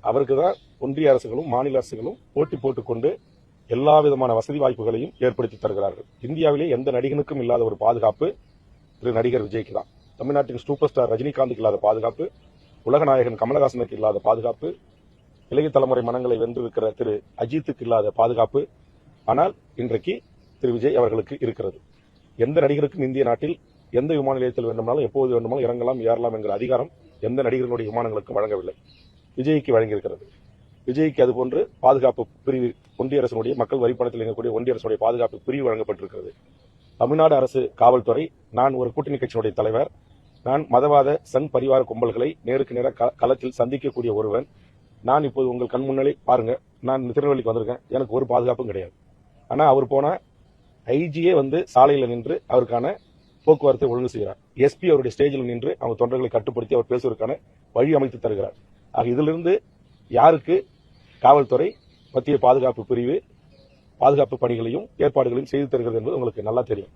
அவருக்கு தான் ஒன்றிய அரசுகளும் மாநில அரசுகளும் போட்டி போட்டுக்கொண்டு எல்லா விதமான வசதி வாய்ப்புகளையும் ஏற்படுத்தி தருகிறார்கள். இந்தியாவிலே எந்த நடிகனுக்கும் இல்லாத ஒரு பாதுகாப்பு திரு நடிகர் விஜய்க்கு தான். தமிழ்நாட்டின் சூப்பர் ஸ்டார் ரஜினிகாந்துக்கு இல்லாத பாதுகாப்பு, உலகநாயகன் கமலஹாசனுக்கு இல்லாத பாதுகாப்பு, இளைய தலைமுறை மனங்களை வென்றிருக்கிற திரு அஜித்துக்கு இல்லாத பாதுகாப்பு, ஆனால் இன்றைக்கு திரு விஜய் அவர்களுக்கு இருக்கிறது. எந்த நடிகருக்கும் இந்திய நாட்டில் எந்த விமான நிலையத்தில் வேண்டுமானாலும் எப்போது வேண்டுமானாலும் இறங்கலாம் ஏறலாம் என்கிற அதிகாரம் எந்த நடிகர்களுடைய விமானங்களுக்கும் வழங்கவில்லை, விஜய்க்கு வழங்கியிருக்கிறது. விஜய்க்கு அதுபோன்று பாதுகாப்பு பிரிவு ஒன்றிய அரசுடைய மக்கள் வரிப்பணத்தில் இயங்கக்கூடிய ஒன்றிய அரசுடைய பாதுகாப்பு பிரிவு வழங்கப்பட்டிருக்கிறது. தமிழ்நாடு அரசு காவல்துறை, நான் ஒரு கூட்டணி கட்சியினுடைய தலைவர், நான் மதவாத சங் பரிவார கும்பல்களை நேருக்கு நேர களத்தில் சந்திக்கக்கூடிய ஒருவன். நான் இப்போது உங்கள் கண் முன்னாலே பாருங்க, நான் திருநெல்வேலிக்கு வந்திருக்கேன், எனக்கு ஒரு பாதுகாப்பும் கிடையாது. ஆனா அவர் போனா ஐஜியே வந்து சாலையில் நின்று அவருக்கான போக்குவரத்தை ஒழுங்கு செய்கிறார். எஸ்பி அவருடைய ஸ்டேஜில் நின்று அவங்க தொண்டர்களை கட்டுப்படுத்தி அவர் பேசுவதற்கான வழி அமைத்து தருகிறார். ஆக இதிலிருந்து யாருக்கு காவல்துறை மத்திய பாதுகாப்பு பிரிவு பாதுகாப்பு பணிகளையும் ஏற்பாடுகளையும் செய்து தருகிறது என்பது உங்களுக்கு நல்லா தெரியும்.